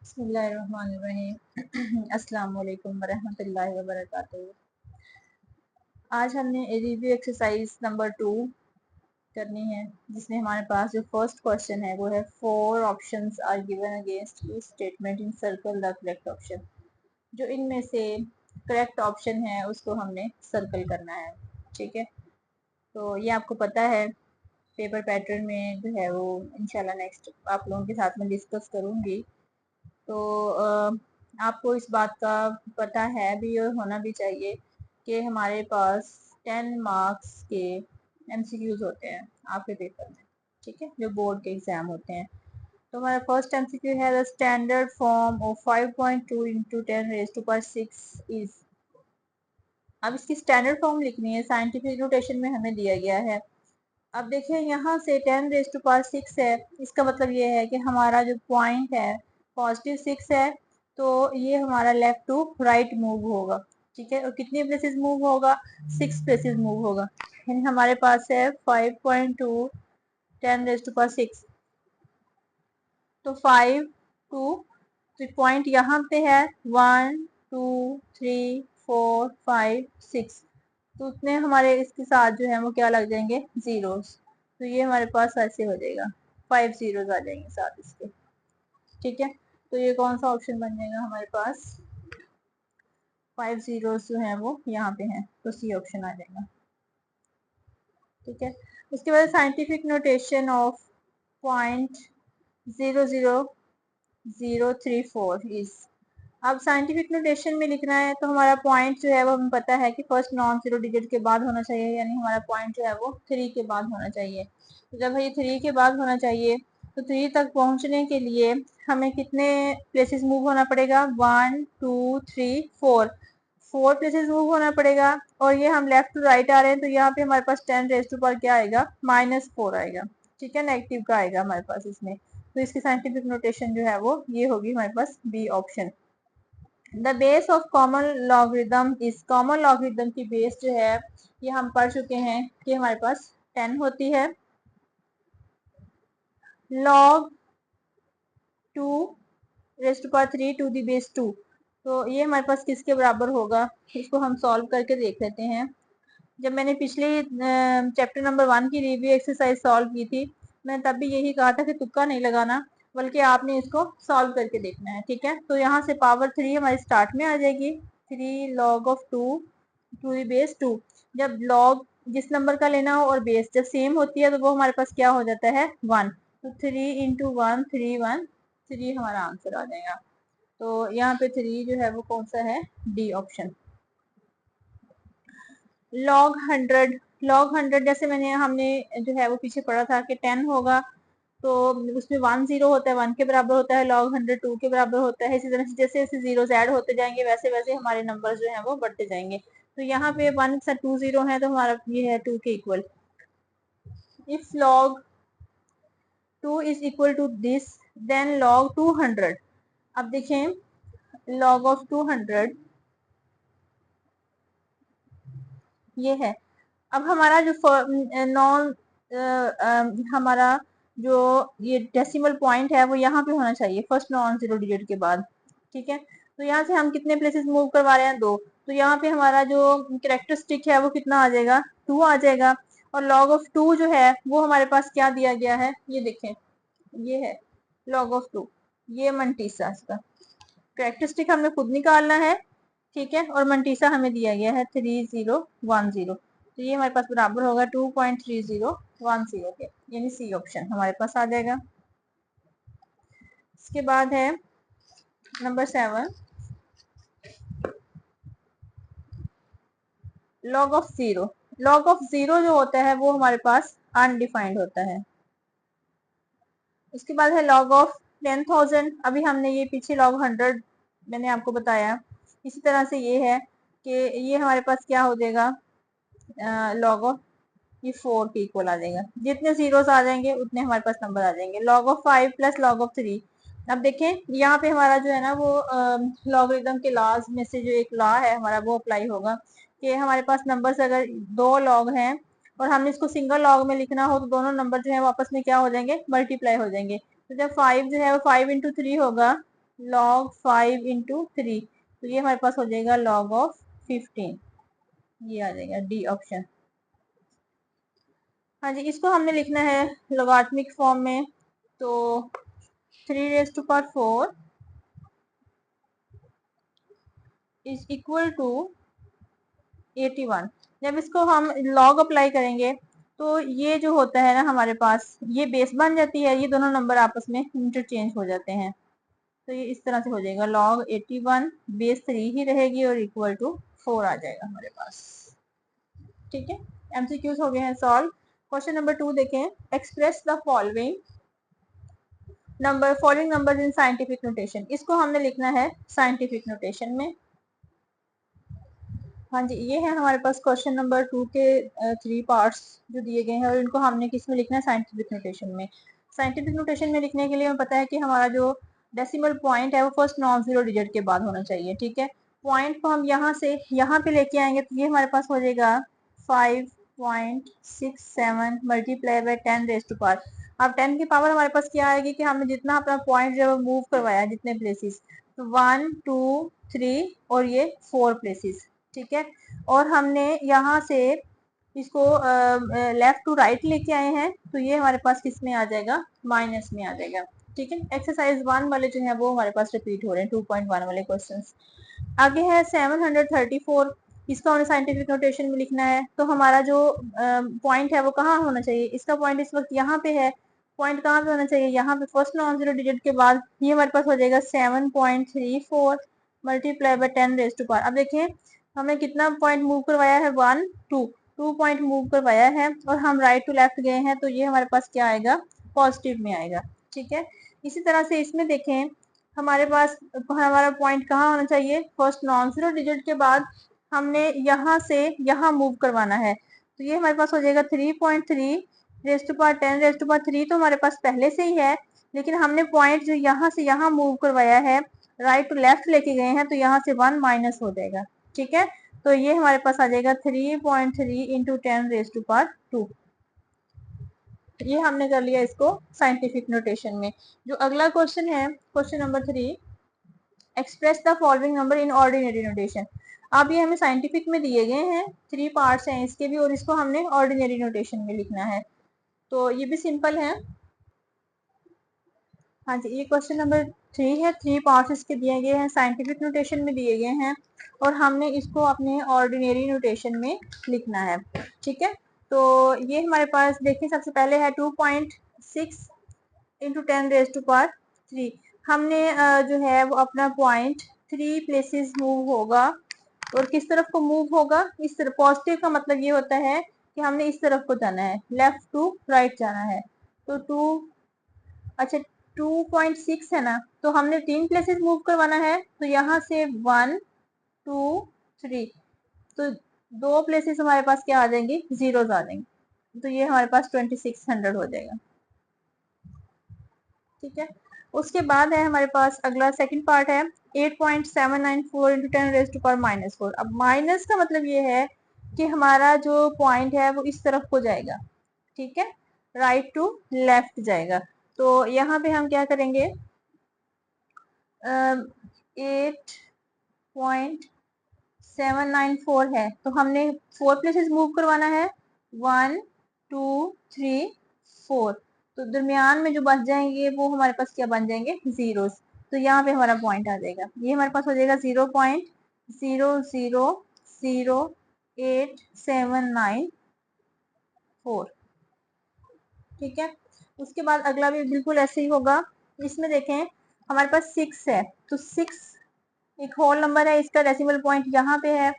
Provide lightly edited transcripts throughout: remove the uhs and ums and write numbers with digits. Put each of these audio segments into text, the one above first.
बिस्मिल्लाहिर्रहमानिर्रहीम अस्सलाम वालेकुम वरहमतुल्लाहि वबरकातुहू। आज हमने रिव्यू एक्सरसाइज नंबर 2 करनी है, जिसमें हमारे पास जो फर्स्ट क्वेश्चन है वो है 4 options are given against each statement encircle the correct option. जो इनमें से करेक्ट ऑप्शन है उसको हमने सर्कल करना है। ठीक है, तो ये आपको पता है, पेपर पैटर्न में जो है वो इंशाल्लाह नेक्स्ट आप लोगों के साथ में डिस्कस करूंगी। तो आपको इस बात का पता है भी और होना भी चाहिए कि हमारे पास 10 मार्क्स के एमसीक्यूज होते हैं आपके पेपर में। ठीक है, जो बोर्ड के एग्जाम होते हैं। तो हमारा फर्स्ट एमसीक्यू है the standard form of 5.2 into 10⁻6 is. अब इसकी स्टैंडर्ड फॉर्म लिखनी है, साइंटिफिक नोटेशन में हमें दिया गया है। अब देखिए यहाँ से 10⁻6 है, इसका मतलब ये है कि हमारा जो पॉइंट है पॉजिटिव 6 है, तो ये हमारा लेफ्ट टू राइट मूव होगा। ठीक है, और कितने प्लेसेस मूव होगा? 6 प्लेसेस मूव होगा। यानी हमारे पास है 5.2 10⁻6, तो 5 2, तो पॉइंट यहाँ पे है 1 2 3 4 5 6, तो उतने हमारे इसके साथ जो है वो क्या लग जाएंगे? जीरोस। तो ये हमारे पास ऐसे हो जाएगा, 5 जीरोस आ जाएंगे साथ इसके। ठीक है, तो ये कौन सा ऑप्शन बन जाएगा हमारे पास? 5 जीरोस जो है वो यहाँ पे हैं, तो सी ऑप्शन आ जाएगा। ठीक है, उसके बाद scientific notation of point 00034 is. अब साइंटिफिक नोटेशन में लिखना है, तो हमारा पॉइंट जो है वो हमें पता है कि फर्स्ट नॉन जीरो डिजिट के बाद होना चाहिए, यानी हमारा पॉइंट जो है वो 3 के बाद होना चाहिए। तो जब ये 3 के बाद होना चाहिए, तो 3 तक पहुंचने के लिए हमें कितने प्लेसेस मूव होना पड़ेगा? 1 2 3 4 प्लेसेस मूव होना पड़ेगा। और ये हम लेफ्ट टू राइट आ रहे हैं, तो यहाँ पे हमारे पास 10 पर क्या आएगा? -4 आएगा। ठीक है, नेगेटिव का आएगा हमारे पास इसमें। तो इसकी साइंटिफिक नोटेशन जो है वो ये होगी हमारे पास B option. The base of common logarithm is. Common logarithm की बेस जो है ये हम पढ़ चुके हैं कि हमारे पास 10 होती है। log 2 raised power 3 to the base 2, तो ये हमारे पास किसके बराबर होगा? इसको हम सॉल्व करके देख लेते हैं। जब मैंने पिछले चैप्टर नंबर 1 की रिव्यू एक्सरसाइज सॉल्व की थी, मैंने तब भी यही कहा था कि तुक्का नहीं लगाना, बल्कि आपने इसको सॉल्व करके देखना है। ठीक है, तो यहाँ से पावर 3 हमारी स्टार्ट में आ जाएगी, 3 log of 2 to the base 2। जब log जिस नंबर का लेना हो और बेस जब सेम होती है, तो वो हमारे पास क्या हो जाता है? 1। तो 3 इंटू 1 3 1 3 हमारा आंसर आ जाएगा। तो यहाँ पे 3 जो है वो कौन सा है? D option. log 100 जैसे हमने जो है वो पीछे पढ़ा था कि 10 होगा, तो उसमें 1 0 होता है, 1 के बराबर होता है। log 100 2 के बराबर होता है। इसी तरह से जैसे जैसे जीरोस ऐड होते जाएंगे, वैसे वैसे हमारे नंबर्स जो है वो बढ़ते जाएंगे। तो यहाँ पे 1 से 2 0 है, तो हमारा ये है 2 के equal. If log 2 is equal to this, then log 200। अब देखें, log ऑफ 200 ये है। अब हमारा जो नॉन हमारा जो ये डेसिमल पॉइंट है वो यहाँ पे होना चाहिए फर्स्ट नॉन जीरो डिजिट के बाद। ठीक है, तो यहाँ से हम कितने प्लेसेस मूव करवा रहे हैं? 2। तो यहाँ पे हमारा जो कैरेक्टरिस्टिक है वो कितना आ जाएगा? 2 आ जाएगा। और log ऑफ 2 जो है वो हमारे पास क्या दिया गया है? ये देखें, ये है log ऑफ 2, ये मंटीसा इसका कैरेक्टरिस्टिक हमें खुद निकालना है। ठीक है, और मंटीसा हमें दिया गया है 3010, तो ये हमारे पास बराबर होगा 2.3010 के, यानी सी ऑप्शन हमारे पास आ जाएगा। इसके बाद है number 7, log of 0। log of 0 जो होता है वो हमारे पास अनडिफाइंड होता है। उसके बाद है log ऑफ 10,000। अभी हमने ये पीछे log 100 मैंने आपको बताया। इसी तरह से ये है कि ये हमारे पास क्या हो जाएगा? log ऑफ ये 4 के इक्वल आ जाएगा। जितने जीरोस आ जाएंगे उतने हमारे पास नंबर आ जाएंगे। log of 5 plus log of 3। अब देखें, यहाँ पे हमारा जो है ना वो लॉगरिदम के लॉज में से जो एक लॉ है हमारा वो अप्लाई होगा कि हमारे पास नंबर्स अगर 2 लॉग हैं और हमने इसको सिंगल लॉग में लिखना हो, तो दोनों नंबर जो है वो आपस में क्या हो जाएंगे? मल्टीप्लाई हो जाएंगे। तो जब 5 जो है वो 5 इंटू 3 होगा, log 5 इंटू 3, तो ये हमारे पास हो जाएगा log ऑफ 15, ये आ जाएगा डी ऑप्शन। हाँ जी, इसको हमने लिखना है लोगारिथमिक फॉर्म में, तो 3⁴ इज इक्वल टू 81। जब इसको हम लॉग अप्लाई करेंगे तो ये जो होता है ना हमारे पास, ये बेस बन जाती है, ये दोनों नंबर आपस में इंटरचेंज हो जाते हैं, तो ये इस तरह से हो जाएगा log 81 बेस 3 ही रहेगी और इक्वल टू 4 आ जाएगा हमारे पास। ठीक है, एमसीक्यूज हो गए हैं सॉल्व। क्वेश्चन नंबर 2 देखें, express the following number in scientific notation. इसको हमने लिखना है साइंटिफिक नोटेशन में। हाँ जी, ये है हमारे पास क्वेश्चन नंबर 2 के 3 पार्ट्स जो दिए गए हैं और इनको हमने किस में लिखना है, साइंटिफिक नोटेशन में। साइंटिफिक नोटेशन में लिखने के लिए हमें पता है कि हमारा जो डेसिमल पॉइंट है वो फर्स्ट नॉन जीरो डिजिट के बाद होना चाहिए। ठीक है, पॉइंट को हम यहाँ से यहाँ पे लेके आएंगे तो ये हमारे पास हो जाएगा 5.67 मल्टीप्लाई बाय 10⁻⁴। अब 10 की पावर हमारे पास क्या आएगी कि हमने जितना अपना पॉइंट जो मूव करवाया जितने प्लेसेस, तो 1 2 3 और ये 4 प्लेसेस। ठीक है, और हमने यहाँ से इसको लेफ्ट टू राइट लेके आए हैं, तो ये हमारे पास किस में आ जाएगा, माइनस में आ जाएगा। ठीक है, एक्सरसाइज 1 वाले जो है वो हमारे पास रिपीट हो रहे हैं, 2.1 वाले क्वेश्चंस। आगे है 734, इसका हमें साइंटिफिक नोटेशन में लिखना है। तो हमारा जो पॉइंट है वो कहाँ होना चाहिए, इसका पॉइंट इस वक्त यहाँ पे है, पॉइंट कहाँ पे होना चाहिए, यहाँ पे फर्स्ट नॉन जीरो डिजिट के बाद। ये हमारे पास हो जाएगा 7.34 मल्टीप्लाई बाय 10⁻⁴। अब देखिए हमें कितना पॉइंट मूव करवाया है, 1 2 पॉइंट मूव करवाया है और हम राइट टू लेफ्ट गए हैं, तो ये हमारे पास क्या आएगा, पॉजिटिव में आएगा। ठीक है, इसी तरह से इसमें देखें हमारे पास हमारा पॉइंट कहाँ होना चाहिए, फर्स्ट नॉन जीरो डिजिट के बाद हमने यहाँ से यहाँ मूव करवाना है, तो ये हमारे पास हो जाएगा 3.3 तो हमारे पास पहले से ही है, लेकिन हमने पॉइंट जो यहाँ से यहाँ मूव करवाया है राइट टू लेफ्ट लेके गए हैं, तो यहाँ से 1 माइनस हो जाएगा। ठीक है, तो ये हमारे पास आ जाएगा 3.3 इंटू 10⁻²। ये हमने कर लिया इसको साइंटिफिक नोटेशन में। जो अगला क्वेश्चन है, question number 3, express the following number in ordinary notation. अब ये हमें साइंटिफिक में दिए गए हैं, 3 पार्ट्स हैं इसके भी, और इसको हमने ऑर्डिनरी नोटेशन में लिखना है, तो ये भी सिंपल है। हाँ जी, ये क्वेश्चन नंबर 3 है, 3 पार्ट्स इसके दिए गए हैं, साइंटिफिक नोटेशन में दिए गए हैं और हमने इसको अपने ऑर्डिनरी नोटेशन में लिखना है। ठीक है, तो ये हमारे पास देखिए सबसे पहले है 2.6 इंटू 10⁻3। हमने जो है वो अपना पॉइंट 3 प्लेसेस मूव होगा, और किस तरफ को मूव होगा, इस तरफ। पॉजिटिव का मतलब ये होता है कि हमने इस तरफ को जाना है, लेफ्ट टू राइट जाना है। तो 2.6 है ना, तो हमने 3 प्लेसेस मूव करवाना है, तो यहाँ से 1 2 3, तो 2 प्लेसेस हमारे पास क्या आ जाएंगे, जीरोस आ जाएंगे, तो ये हमारे पास 2600 हो जाएगा। ठीक है, उसके बाद है हमारे पास अगला सेकंड पार्ट है 8.794 इंटू 10⁻⁻⁴। अब माइनस का मतलब ये है कि हमारा जो पॉइंट है वो इस तरफ को जाएगा। ठीक है, राइट टू लेफ्ट जाएगा, तो यहाँ पे हम क्या करेंगे, 8.794 है, तो हमने 4 प्लेसेस मूव करवाना है, 1 2 3 4, तो दरमियान में जो बच जाएंगे वो हमारे पास क्या बन जाएंगे, जीरोस, तो यहाँ पे हमारा पॉइंट आ जाएगा, ये हमारे पास हो जाएगा 0.0000879 ठीक है, उसके बाद अगला भी बिल्कुल ऐसे ही होगा। इसमें देखें हमारे पास 6 है, तो 6 एक होल नंबर है, इसका डेसिमल पॉइंट यहाँ पे है।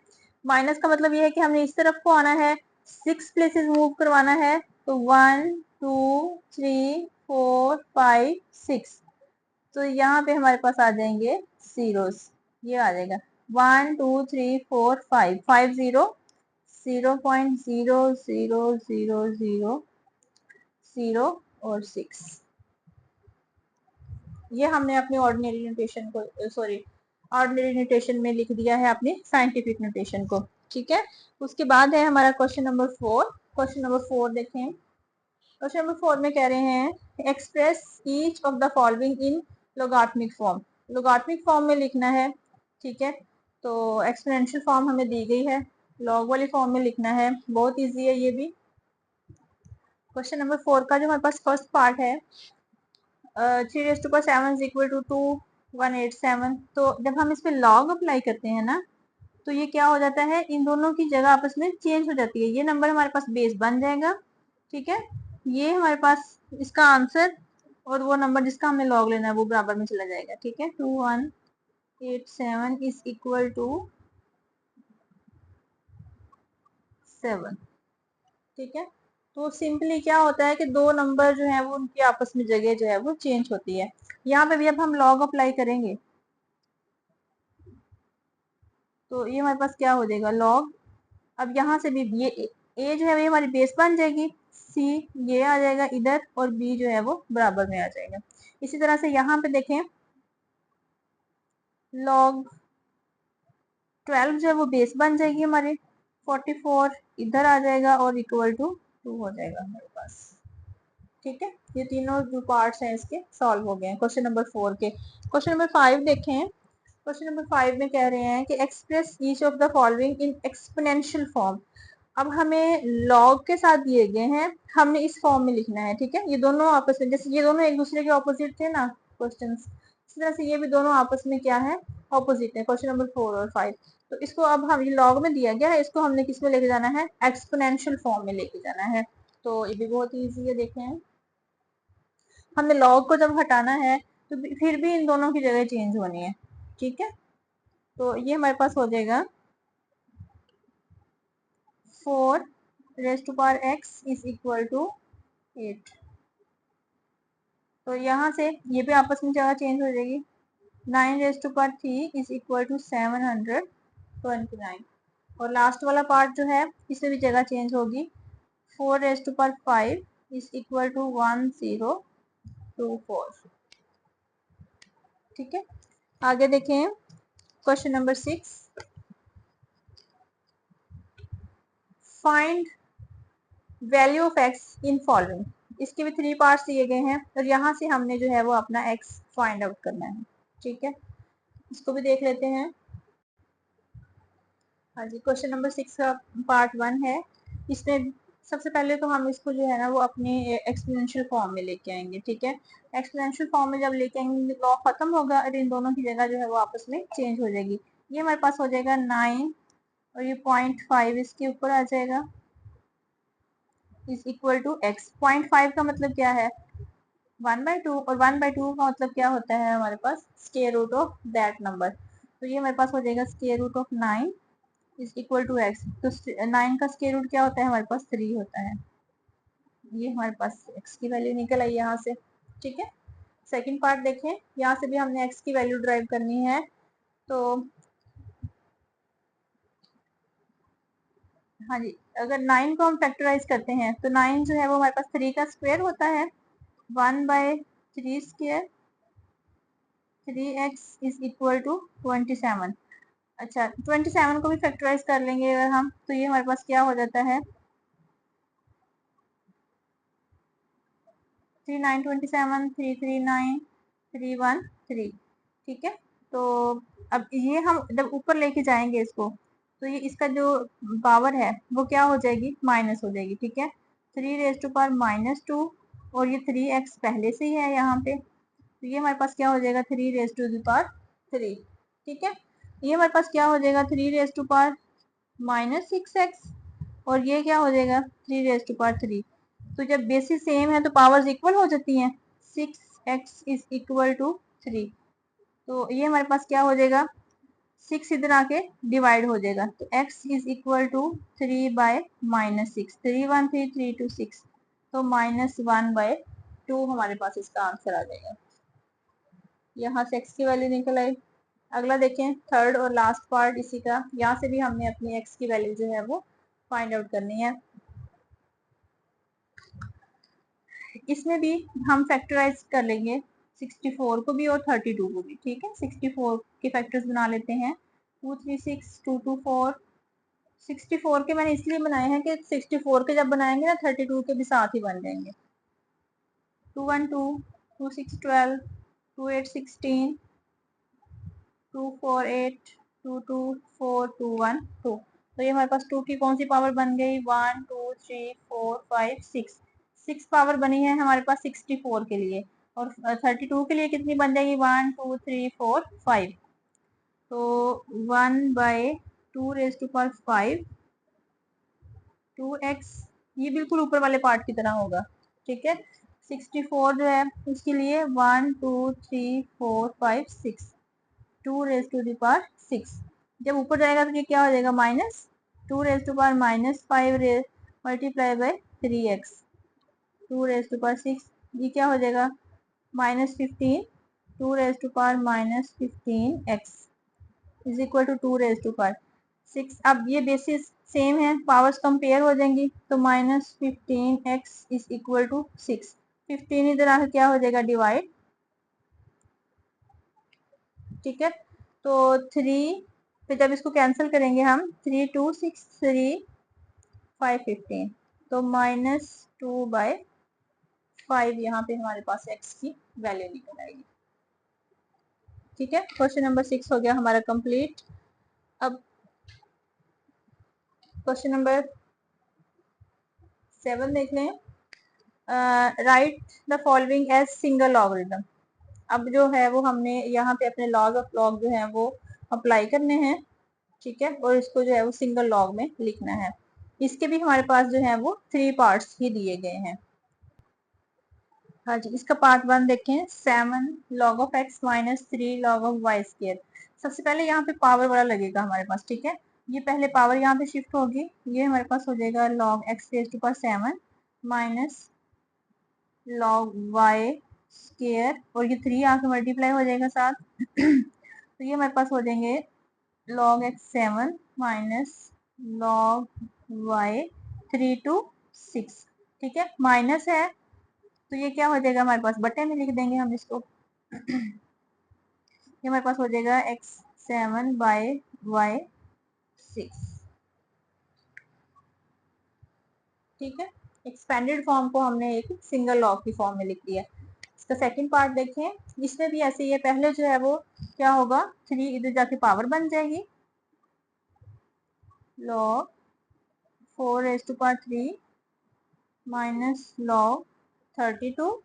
माइनस का मतलब ये है कि हमने इस तरफ को आना है, 6 प्लेसेस मूव करवाना है, तो 1 2 3 4 5 6, तो यहाँ पे हमारे पास आ जाएंगे जीरोस, ये आ जाएगा 1 2 3 4 5 5 0 0.00000 और 6, ये हमने अपने ऑर्डिनरी नोटेशन को, सॉरी ऑर्डिनरी नोटेशन में लिख दिया है अपने साइंटिफिक नोटेशन को। ठीक है, उसके बाद है हमारा क्वेश्चन नंबर 4। क्वेश्चन नंबर 4 देखें, क्वेश्चन नंबर 4 में कह रहे हैं express each of the following in logarithmic form. Logarithmic form में लिखना है, ठीक है। तो एक्सपोनेंशियल फॉर्म हमें दी गई है, लॉग वाली फॉर्म में लिखना है, बहुत इजी है ये भी। क्वेश्चन नंबर 4 का जो हमारे पास फर्स्ट पार्ट है, 3⁻7 इज इक्वल टू 2187। तो जब हम इस पे लॉग अप्लाई करते हैं ना, तो ये क्या हो जाता है, इन दोनों की जगह आपस में चेंज हो जाती है। ये नंबर हमारे पास बेस बन जाएगा, ठीक है। ये हमारे पास इसका आंसर और वो नंबर जिसका हमने लॉग लेना है वो बराबर में चला जाएगा, ठीक है। 2187 इज इक्वल टू 7, ठीक है। तो सिंपली क्या होता है कि दो नंबर जो है वो उनकी आपस में जगह जो है वो चेंज होती है। यहाँ पे भी अब हम लॉग अप्लाई करेंगे तो ये हमारे पास क्या हो जाएगा, लॉग। अब यहाँ से भी ये ए जो है ये हमारी बेस बन जाएगी, सी ये आ जाएगा इधर और बी जो है वो बराबर में आ जाएगा। इसी तरह से यहाँ पे देखें, लॉग 12 जो है वो बेस बन जाएगी हमारे, 44 इधर आ जाएगा और इक्वल टू 2 हो जाएगा हमारे पास, ठीक है। ये तीनों जो पार्ट्स हैं इसके सॉल्व हो गए हैं क्वेश्चन नंबर 4 के। क्वेश्चन नंबर 5 देखें। क्वेश्चन नंबर 5 में कह रहे हैं कि express each of the following in exponential form. अब हमें लॉग के साथ दिए गए हैं, हमने इस फॉर्म में लिखना है, ठीक है। ये दोनों आपस में, जैसे ये दोनों एक दूसरे के ऑपोजिट थे ना क्वेश्चन, इस तरह से ये भी दोनों आपस में क्या है, ऑपोजिट है, क्वेश्चन नंबर 4 और 5। तो इसको अब हम, ये लॉग में दिया गया है, इसको हमने किस में लेके जाना है, एक्सपोनेंशियल फॉर्म में लेके जाना है। तो ये भी बहुत ईजी है, देखें हमें लॉग को जब हटाना है तो फिर भी इन दोनों की जगह चेंज होनी है, ठीक है। तो ये हमारे पास हो जाएगा 4 raise to power x is equal to 8। तो यहाँ से ये भी आपस में जगह चेंज हो जाएगी। 9 raise to power 3 is equal to 729। और लास्ट वाला पार्ट जो है इसमें भी जगह चेंज होगी। 4 raise to power 5 is equal to 1024, ठीक है। आगे देखें question number 6, find value of x in following. इसके भी 3 पार्ट्स दिए गए हैं और यहाँ से हमने जो है वो अपना x फाइंड आउट करना है, ठीक है। इसको भी देख लेते हैं। हाँ जी, क्वेश्चन नंबर 6 का पार्ट 1 है। इसमें सबसे पहले तो हम इसको जो है ना वो अपने एक्सपोनेंशियल फॉर्म में लेके आएंगे, ठीक है। एक्सपोनेंशियल फॉर्म में जब लेके आएंगे लॉ खत्म होगा और इन दोनों की जगह जो है वो आपस में चेंज हो जाएगी। ये हमारे पास हो जाएगा 9 और ये 0.5 इसके ऊपर आ जाएगा इज इक्वल टू x। 0.5 का मतलब क्या है, 1/2, और 1/2 का मतलब क्या होता है हमारे पास, square root of that number. तो ये हमारे पास हो जाएगा square root of 9 is equal to x। तो 9 का स्क्वायर रूट क्या होता है हमारे पास, 3 होता है। ये हमारे पास x की वैल्यू निकल आई यहाँ से, ठीक है। सेकंड पार्ट देखें, यहाँ से भी हमने x की वैल्यू ड्राइव करनी है। तो हाँ जी, अगर 9 को हम फैक्टराइज करते हैं तो 9 जो है वो हमारे पास 3 का स्क्वायर होता है, 1/3 square 3x is equal to 27। अच्छा, 27 को भी फैक्टराइज कर लेंगे अगर हम, तो ये हमारे पास क्या हो जाता है, 3927 339 313, ठीक है। तो अब ये हम जब ऊपर लेके जाएंगे इसको, तो ये इसका जो पावर है वो क्या हो जाएगी, माइनस हो जाएगी, ठीक है। 3 रेज़ टू पावर -2 और ये 3x पहले से ही है यहाँ पे, तो ये हमारे पास क्या हो जाएगा, 3 रेज़ टू द पावर 3, ठीक है। ये हमारे पास क्या हो जाएगा, 3 रेज़ टू पावर -6x और ये क्या हो जाएगा, 3 रेज़ टू पावर 3। तो जब बेसिस सेम है तो पावर्स इक्वल हो जाती हैं, 6x इज इक्वल टू 3। तो ये हमारे पास क्या हो जाएगा, 6 इधर आके डिवाइड हो जाएगा, तो x इज इक्वल टू 3/-6, 3 1 3 3 2 6, तो -1/2 हमारे पास इसका आंसर आ जाएगा। यहाँ से x की वैल्यू निकल आई। अगला देखें, थर्ड और लास्ट पार्ट इसी का, यहाँ से भी हमने अपनी x की वैल्यू जो है वो फाइंड आउट करनी है। इसमें भी हम फैक्टराइज कर लेंगे 64 को भी और 32 को भी, ठीक है। 64 के फैक्टर्स बना लेते हैं, 236 224। 64 के मैंने इसलिए बनाए हैं कि 64 के जब बनाएंगे ना 32 के भी साथ ही बन जाएंगे। 212 26 12 28 16 248 22421 2। तो ये हमारे पास 2 की कौन सी पावर बन गई? 1 2 3 4 5 6। 6 पावर बनी है हमारे पास 64 के लिए, और 32 के लिए कितनी बन जाएगी? 1 2 3 4 5। तो 1/2⁵ 2x, ये बिल्कुल ऊपर वाले पार्ट की तरह होगा, ठीक है। 64 जो है उसके लिए 1 2 3 4 5 6, 2⁵6। जब ऊपर जाएगा तो ये क्या हो जाएगा? -2⁵−5 मल्टीप्लाई बाय 3x, 2⁵6। ये क्या हो जाएगा? -15, 2⁻−15x इज इक्वल टू 2⁵6। अब ये बेसिस सेम है, पावर्स कंपेयर हो जाएंगी, तो -15x इज इक्वल टू 6। 15 इधर आकर क्या हो जाएगा? डिवाइड, ठीक है। तो 3, फिर जब इसको कैंसिल करेंगे हम, 3 2 6 3 5 15, तो -2/5 यहाँ पे हमारे पास x की वैल्यू निकल आएगी, ठीक है। क्वेश्चन नंबर 6 हो गया हमारा कंप्लीट। अब क्वेश्चन नंबर 7 देख लें। Write the following as single logarithm. अब जो है वो हमने यहाँ पे अपने लॉग ऑफ लॉग जो है वो अप्लाई करने हैं, ठीक है, और इसको जो है वो सिंगल लॉग में लिखना है। इसके भी हमारे पास जो है वो 3 पार्ट्स ही दिए गए हैं। हाँ जी, इसका पार्ट 1 देखें। 7 log of x minus 3 log of y square. सबसे पहले यहाँ पे पावर वाला लगेगा हमारे पास, ठीक है। ये पहले पावर यहाँ पे शिफ्ट होगी, ये हमारे पास हो जाएगा log x raise to power 7 minus log y square, और ये 3 आके मल्टीप्लाई हो जाएगा साथ। तो ये हमारे पास हो जाएंगे log x 7 minus log y 3 to 6, ठीक है। माइनस है तो ये क्या हो जाएगा हमारे पास? बटे में लिख देंगे हम इसको। ये हमारे पास हो जाएगा x7/y6, ठीक है। एक्सपेंडेड फॉर्म को हमने एक सिंगल लॉग की फॉर्म में लिख दिया। इसका सेकंड पार्ट देखें। इसमें भी ऐसे ही है, पहले जो है वो क्या होगा? 3 इधर जाके पावर बन जाएगी, log 4⁻³ माइनस log 32।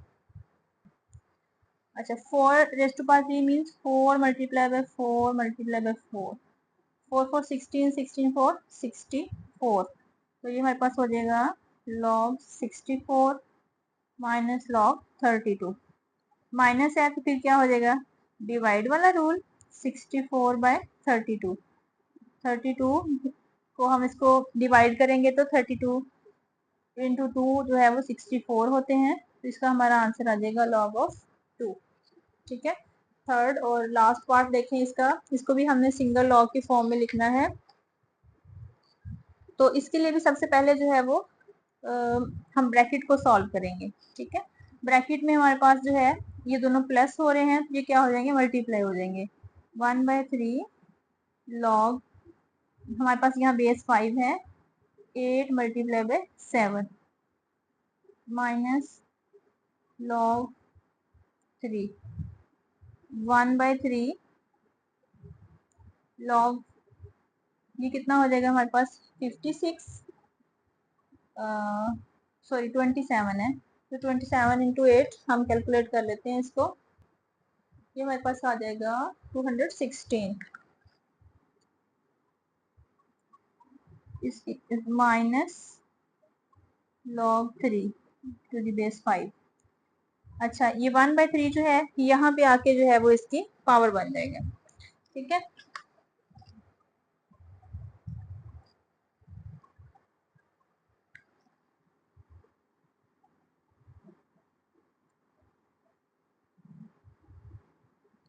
अच्छा, 4⁻³ means 4 multiply by 4 multiply by 4, 4 4 16, 16 4 64। तो ये हमारे पास हो जाएगा log 64 माइनस log 32। माइनस है तो फिर क्या हो जाएगा? डिवाइड वाला रूल, 64/32। 32 को हम इसको डिवाइड करेंगे तो 32 इंटू 2 जो है वो 64 होते हैं, तो इसका हमारा आंसर आ जाएगा log ऑफ 2, ठीक है। थर्ड और लास्ट पार्ट देखें इसका। इसको भी हमने सिंगल लॉग की फॉर्म में लिखना है। तो इसके लिए भी सबसे पहले जो है वो हम ब्रैकेट को सॉल्व करेंगे, ठीक है। ब्रैकेट में हमारे पास जो है ये दोनों प्लस हो रहे हैं, तो ये क्या हो जाएंगे? मल्टीप्लाई हो जाएंगे। 1/3 लॉग, हमारे पास यहाँ बेस 5 है, 8 multiply by 7 minus log 3, 1/3 log, ये कितना हो जाएगा हमारे पास? 56, सॉरी 27 है, तो 27 इंटू 8 हम कैलकुलेट कर लेते हैं इसको। ये हमारे पास आ जाएगा 216 minus log 3 to the base 5। अच्छा, ये 1/3 जो है यहाँ पे आके जो है वो इसकी पावर बन जाएगा, ठीक है।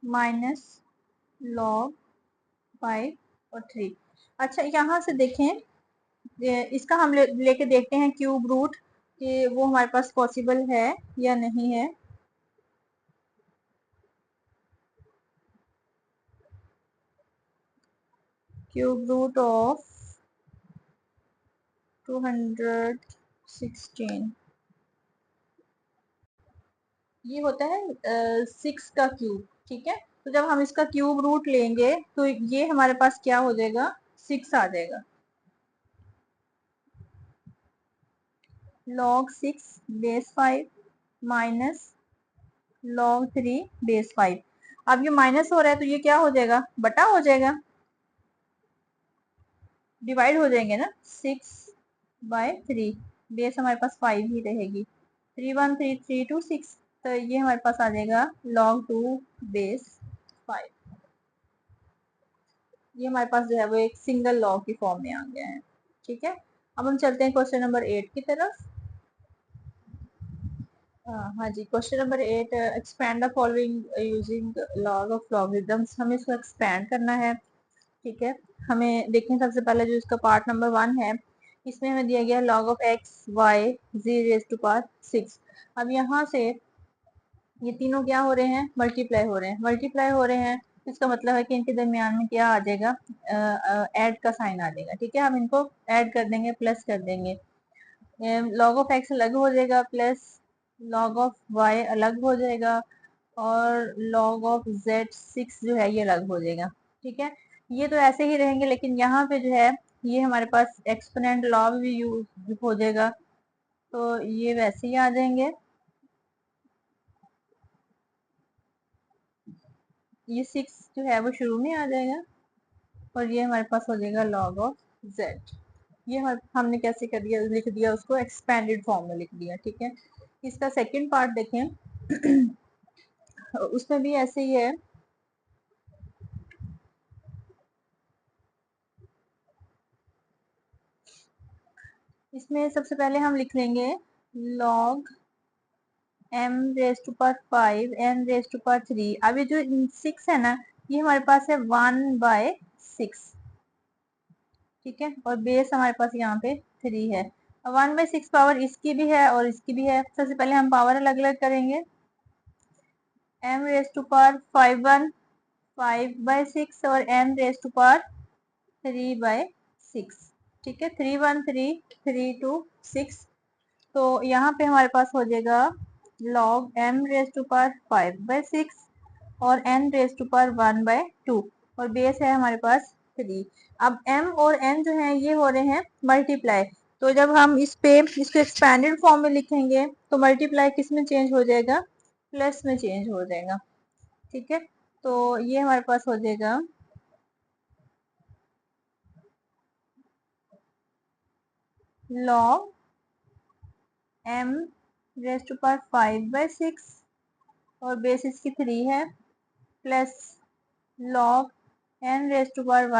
माइनस log 5 और 3। अच्छा, यहाँ से देखें, इसका हम लेके देखते हैं क्यूब रूट कि वो हमारे पास पॉसिबल है या नहीं है। क्यूब रूट ऑफ 216 ये होता है 6 का क्यूब, ठीक है। तो जब हम इसका क्यूब रूट लेंगे तो ये हमारे पास क्या हो जाएगा, 6 आ जाएगा। log 6 base 5 minus log 3 base 5। अब ये माइनस हो रहा है तो ये क्या हो जाएगा, बटा हो जाएगा, डिवाइड हो जाएंगे ना, 6/3। बेस हमारे पास 5 ही रहेगी, 3 1 3 3 2 6। तो ये हमारे पास आ जाएगा log 2 बेस 5। ये हमारे पास जो है वो एक सिंगल लॉग की फॉर्म में आ गया है। ठीक है, अब हम चलते हैं क्वेश्चन नंबर 8 की तरफ। हाँ जी, question number 8, expand the following using log of logarithms. हमें इसको एक्सपैंड करना है। ठीक है, हमें देखें सबसे पहले जो इसका पार्ट नंबर 1 है, इसमें हमें दिया गया log of x y z raise to power 6। अब यहाँ से ये तीनों क्या हो रहे हैं, मल्टीप्लाई हो रहे हैं, मल्टीप्लाई हो रहे हैं। इसका मतलब है कि इनके दरमियान में क्या आ जाएगा, ऐड का साइन आ जाएगा। ठीक है, हम इनको ऐड कर देंगे, प्लस कर देंगे। लॉग ऑफ एक्स अलग हो जाएगा, प्लस लॉग ऑफ वाई अलग हो जाएगा, और लॉग ऑफ जेड 6 जो है ये अलग हो जाएगा। ठीक है, ये तो ऐसे ही रहेंगे, लेकिन यहाँ पे जो है ये हमारे पास एक्सपोनेंट लॉ भी यूज हो जाएगा, तो ये वैसे ही आ जाएंगे। ये 6 जो है वो शुरू में आ जाएगा, और ये हमारे पास हो जाएगा log ऑफ z। ये हमने कैसे कर दिया, लिख दिया उसको एक्सपेंडेड फॉर्म में लिख दिया। ठीक है, इसका सेकंड पार्ट देखें उसमें भी ऐसे ही है। इसमें सबसे पहले हम लिख लेंगे log m raise to power 5 n raise to power 3। अब ये जो 6 है ना, ये हमारे पास है 1/6। ठीक है, और बेस हमारे पास यहाँ पे 3 है। 1/6 पावर इसकी भी है और इसकी भी है। सबसे पहले हम पावर अलग अलग करेंगे। m रेज टू पावर 5/6 और n रेज टू पावर 3/6। ठीक है, 3 1 3 3 2 6। तो यहाँ पे हमारे पास हो जाएगा log m raise to power 5/6 और n रेज टू पावर 1/2, और बेस है हमारे पास 3। अब m और n जो है ये हो रहे हैं मल्टीप्लाई, तो जब हम इसको एक्सपैंडेड फॉर्म में लिखेंगे तो मल्टीप्लाई किस में चेंज हो जाएगा, प्लस में चेंज हो जाएगा। ठीक है, तो ये हमारे पास हो जाएगा log m raise to power 5/6 और बेस इसकी 3 है, plus log n raise to power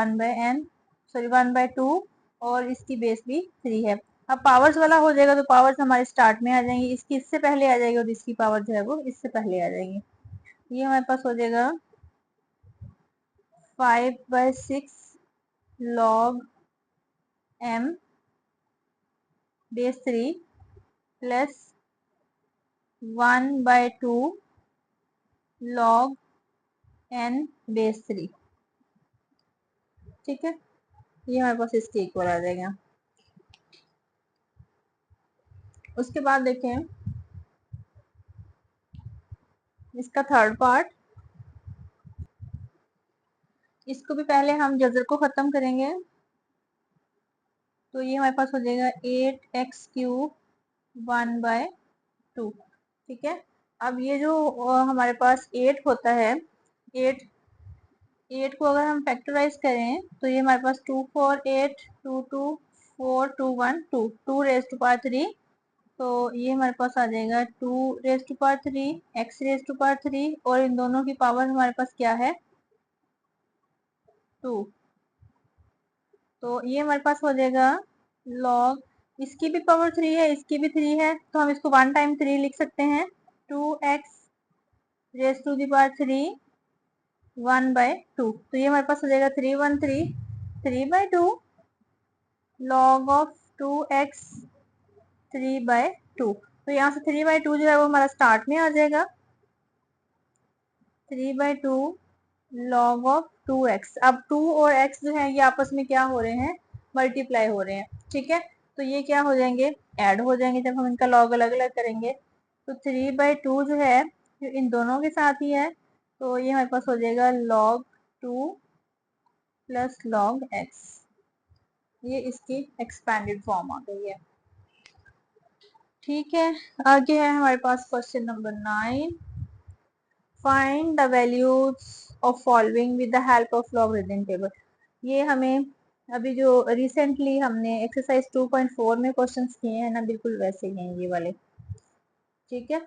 1/2 और इसकी बेस भी 3 है। अब पावर्स वाला हो जाएगा तो पावर्स हमारे स्टार्ट में आ जाएंगी, इसकी इससे पहले आ जाएगी और इसकी पावर जो है वो इससे पहले आ जाएगी। ये हमारे पास हो जाएगा 5/6 log m base 3 plus 1/2 log n base 3। ठीक है, ये हमारे पास इसके इक्वल आ जाएगा। उसके बाद देखें इसका थर्ड पार्ट। इसको भी पहले हम जजर को खत्म करेंगे, तो ये हमारे पास हो जाएगा 8x³ 1/2। ठीक है, अब ये जो हमारे पास 8 होता है, 8 को अगर हम फैक्टराइज करें तो ये हमारे पास 2 4 8 2 2 4 2 1 2 2 रेज टू पावर 3। तो ये हमारे पास आ जाएगा 2 raise to power 3 x raise to power 3, और इन दोनों की पावर हमारे पास क्या है, 2। तो ये हमारे पास हो जाएगा log, इसकी भी पावर 3 है, इसकी भी 3 है, तो हम इसको 1 टाइम 3 लिख सकते हैं, 2x raise to the power 3 1/2। तो ये हमारे पास हो जाएगा 3 1 3 3/2 log ऑफ 2x 3/2। तो यहाँ से 3/2 जो है वो हमारा स्टार्ट में आ जाएगा, 3/2 log ऑफ 2x। अब 2 और x जो है ये आपस में क्या हो रहे हैं, मल्टीप्लाई हो रहे हैं। ठीक है, तो ये क्या हो जाएंगे, ऐड हो जाएंगे जब हम इनका लॉग अलग अलग करेंगे। तो 3/2 जो है इन दोनों के साथ ही है, तो ये हमारे पास हो जाएगा log 2 प्लस log x। ये इसकी एक्सपेंडेड फॉर्म आ गई है। ठीक है, आगे है हमारे पास question number 9। Find the values of following with the help of logarithm table. ये हमें अभी जो रिसेंटली हमने एक्सरसाइज 2.4 में क्वेश्चंस किए हैं ना, बिल्कुल वैसे ही हैं ये वाले। ठीक है,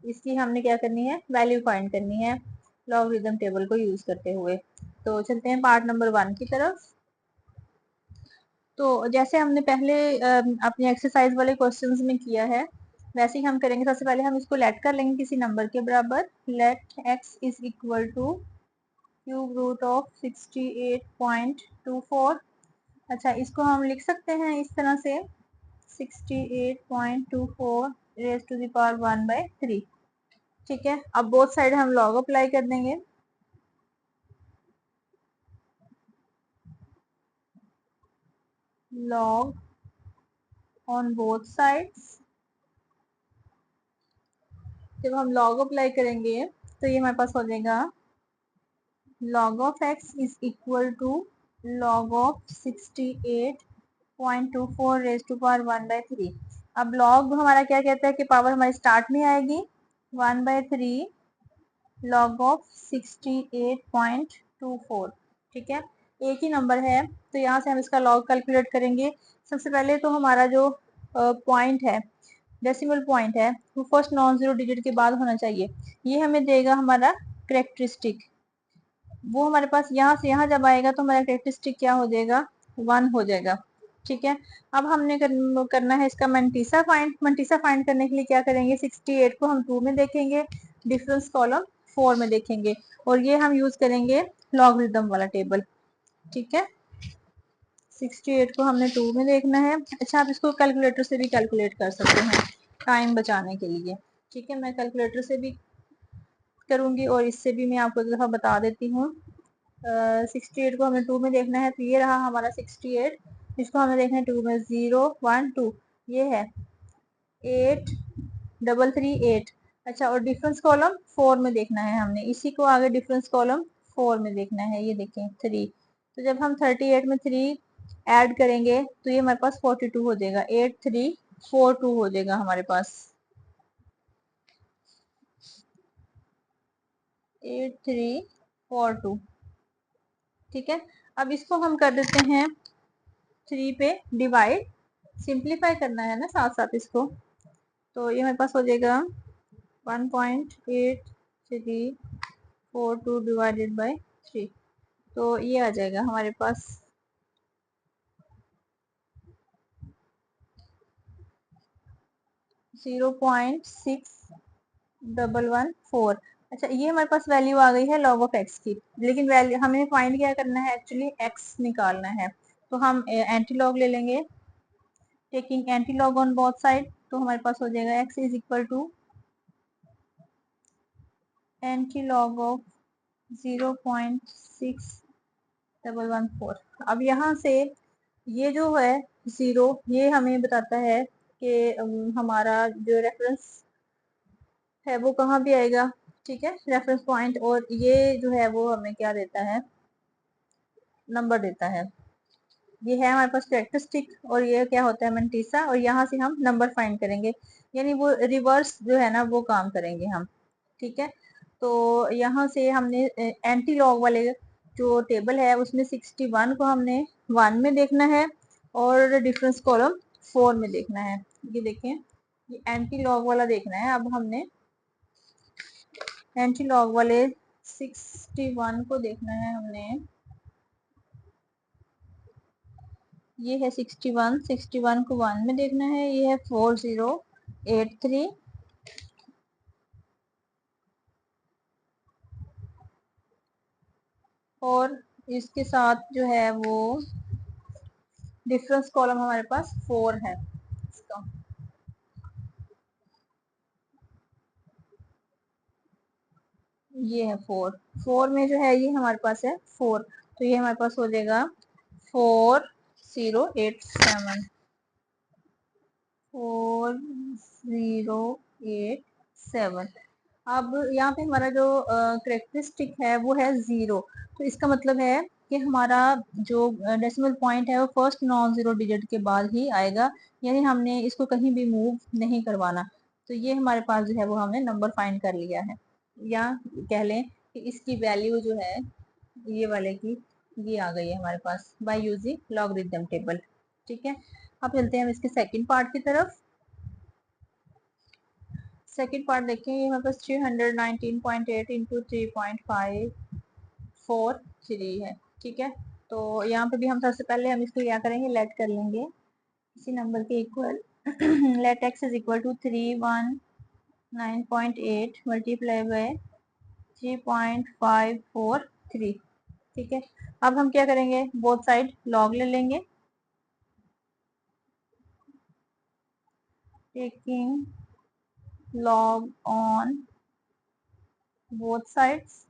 इसकी हमने क्या करनी है, वैल्यू फाइंड करनी है लॉगरिथम टेबल को यूज करते हुए। तो चलते हैं पार्ट नंबर 1 की तरफ। तो जैसे हमने पहले अपने एक्सरसाइज वाले क्वेश्चंस में किया है, वैसे ही हम करेंगे। सबसे पहले हम इसको लेट कर लेंगे किसी नंबर के बराबर। Let x is equal to cube root of 68.24। अच्छा, इसको हम लिख सकते हैं इस तरह से 68.24 रेज टू द पावर 1/3। ठीक है, अब बोथ साइड हम लॉग अप्लाई कर देंगे। Log on both sides. जब हम लॉग अप्लाई करेंगे तो ये हमारे पास हो जाएगा log of x is equal to log of 68.24 raise to power 1/3। अब log हमारा क्या कहता है कि पावर हमारी स्टार्ट में आएगी 1/3 log of 68.24। ठीक है, एक ही नंबर है तो यहाँ से हम इसका log कैलकुलेट करेंगे। सबसे पहले तो हमारा जो पॉइंट है, डेसिमल पॉइंट है, वो फर्स्ट नॉन जीरो डिजिट के बाद होना चाहिए। ये हमें देगा हमारा करेक्टरिस्टिक। वो हमारे पास यहाँ से यहाँ जब आएगा तो हमारा कैरेक्टरिस्टिक क्या हो जाएगा, 1 हो जाएगा। ठीक है, अब हमने करना है इसका मंटीसा फाइंड। मंटीसा फाइंड करने के लिए क्या करेंगे, 68 को हम 2 में देखेंगे, डिफरेंस कॉलम 4 में देखेंगे, और ये हम यूज करेंगे लॉगरिथम वाला टेबल। ठीक है, 68 को हमने 2 में देखना है। अच्छा, आप इसको कैलकुलेटर से भी कैलकुलेट कर सकते हैं टाइम बचाने के लिए। ठीक है, मैं कैलकुलेटर से भी करूंगी और इससे भी मैं आपको एक दफा बता देती हूँ। 68 को हमें 2 में देखना है, तो ये रहा हमारा 68। इसको हमें देखना है 2 में, 0 1 2, ये है 8 3 3 8। अच्छा, और डिफरेंस कॉलम 4 में देखना है हमने, इसी को आगे डिफरेंस कॉलम 4 में देखना है। ये देखें 3। तो जब हम 38 में 3 ऐड करेंगे तो ये हमारे पास 42 हो जाएगा। 8 3 4 2 हो जाएगा हमारे पास, 8 3 4 2। ठीक है, अब इसको हम कर देते हैं 3 पे डिवाइड, सिंप्लीफाई करना है ना साथ साथ इसको। तो ये हमारे पास हो जाएगा 1.8342 डिवाइडेड बाय 3। तो ये आ जाएगा हमारे पास 0.6114। अच्छा, ये हमारे पास वैल्यू आ गई है log ऑफ x की, लेकिन वैल्यू हमें फाइंड क्या करना है, एक्चुअली x निकालना है। तो हम एंटी लॉग ले लेंगे, taking antilog on both side. तो हमारे पास हो जाएगा x is equal to antilog of 0.6114। अब यहाँ से ये जो है 0, ये हमें बताता है कि हमारा जो रेफरेंस है वो कहाँ भी आएगा। ठीक है, रेफरेंस पॉइंट, और ये जो है वो हमें क्या देता है, नंबर देता है। ये है हमारे पास कैरेक्टरिस्टिक, और ये क्या होता है, मंटीसा, और यहाँ से हम नंबर फाइंड करेंगे, यानी वो रिवर्स जो है ना वो काम करेंगे हम। ठीक है, तो यहाँ से हमने एंटी लॉग वाले जो टेबल है उसमें 61 को हमने 1 में देखना है और डिफरेंस कॉलम 4 में देखना है। ये देखें, ये एंटी लॉग वाला देखना है। अब हमने एंटी लॉग वाले 61 को देखना है हमने, ये है 61। 61 को 1 में देखना है, ये है 4083। और इसके साथ जो है वो डिफरेंस कॉलम हमारे पास 4 है इसका। ये है 4, 4 में जो है ये हमारे पास है 4, तो ये हमारे पास हो जाएगा 4087। 4087। अब यहाँ पे हमारा जो करेक्टरिस्टिक है वो है 0, तो इसका मतलब है कि हमारा जो डेसिमल पॉइंट है वो फर्स्ट नॉन जीरो डिजिट के बाद ही आएगा, यानी हमने इसको कहीं भी मूव नहीं करवाना। तो ये हमारे पास जो है वो हमने नंबर फाइंड कर लिया है, या कह लें कि इसकी वैल्यू जो है ये वाले की ये आ गई है हमारे पास बाय यूजिंग लॉगरिथम टेबल। ठीक है, अब चलते हैं हम इसके सेकंड पार्ट की तरफ। सेकंड पार्ट देखें, ये हमारे पास 319.8 इंटू 3.543 है। ठीक है, तो यहाँ पे भी हम सबसे पहले हम इसको क्या करेंगे, लेट कर लेंगे इसी नंबर के इक्वल। Let x is equal to 319.8 multiply by 3.543। ठीक है, अब हम क्या करेंगे, बोथ साइड लॉग ले लेंगे, taking log on both sides।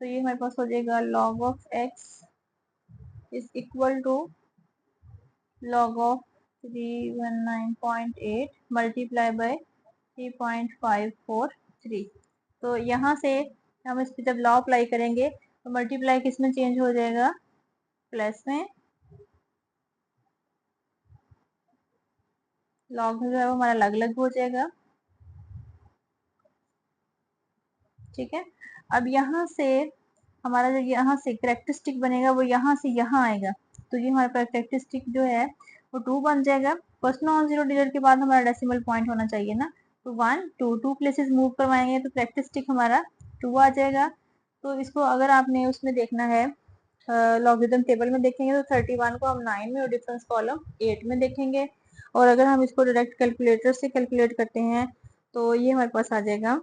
तो ये हमारे पास हो जाएगा log of x is equal to log of 319.8 multiply by 3.543। तो यहाँ से हम इस पर जब लॉ अप्लाई करेंगे तो मल्टीप्लाई किस में चेंज हो जाएगा, प्लस में। लॉग जो है वो हमारा अलग अलग हो जाएगा। ठीक है, अब यहाँ से हमारा जो यहाँ से करेक्टरिस्टिक बनेगा वो यहाँ से यहाँ आएगा, तो ये हमारे पास करेक्टरिस्टिक जो है वो 2 बन जाएगा। फर्स्ट नॉन जीरो डिजिट के बाद हमारा डेसिमल पॉइंट होना चाहिए ना, तो 1 2 2 प्लेसेस मूव करवाएंगे तो करेक्टरिस्टिक हमारा 2 आ जाएगा। तो इसको अगर आपने उसमें देखना है लॉगरिथम टेबल में देखेंगे तो 31 को हम 9 में और डिफरेंस कॉलम 8 में देखेंगे, और अगर हम इसको डायरेक्ट कैलकुलेटर से कैलकुलेट करते हैं तो ये हमारे पास आ जाएगा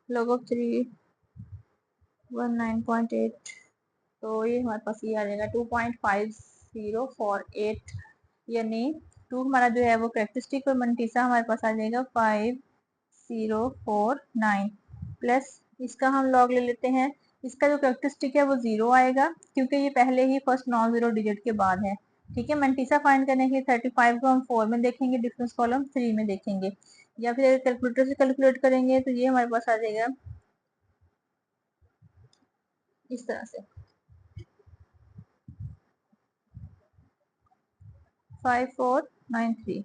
log of 319.8, तो ये हमारे पास ये आ जाएगा 2.5048, यानी 2 हमारा जो है वो करेक्टरिस्टिक और मंटीसा हमारे पास आ जाएगा 5049 प्लस इसका हम लॉग ले लेते हैं। इसका जो करेक्टरिस्टिक है वो 0 आएगा क्योंकि ये पहले ही फर्स्ट नॉन जीरो डिजिट के बाद है। ठीक है, मंटीसा फाइंड करने के लिए 35 को हम 4 में देखेंगे, डिफरेंस कॉलम 3 में देखेंगे, या फिर कैलकुलेटर से कैलकुलेट करेंगे तो ये हमारे पास आ जाएगा इस तरह से 5493,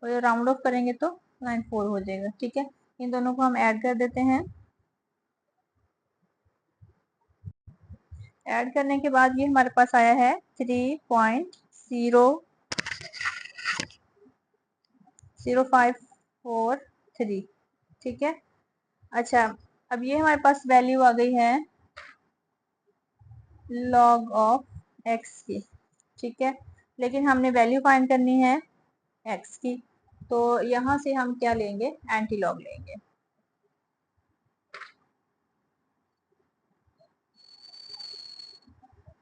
और राउंड ऑफ करेंगे तो 94 हो जाएगा। ठीक है, इन दोनों को हम ऐड कर देते हैं। ऐड करने के बाद ये हमारे पास आया है 3.00543। ठीक है, अच्छा, अब ये हमारे पास वैल्यू आ गई है log ऑफ x की। ठीक है, लेकिन हमने वैल्यू फाइंड करनी है x की, तो यहाँ से हम क्या लेंगे, एंटी लॉग लेंगे।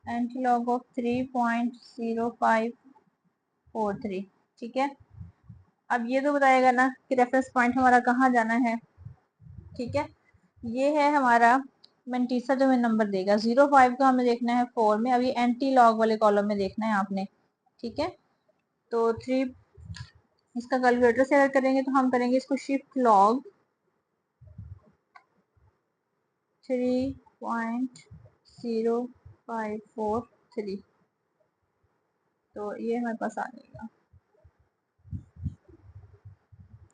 Anti log of 3.0543। ठीक है, अब ये तो बताएगा ना कि रेफरेंस पॉइंट हमारा कहाँ जाना है। ठीक है, ये है हमारा मंटीसा जो हमें नंबर देगा, 05 का हमें देखना है 4 में, अभी एंटी लॉग वाले कॉलम में देखना है आपने। ठीक है, तो 3 इसका कैलकुलेटर से अगर करेंगे तो हम करेंगे इसको शिफ्ट लॉग 3.0543, तो ये हमारे पास आ जाएगा,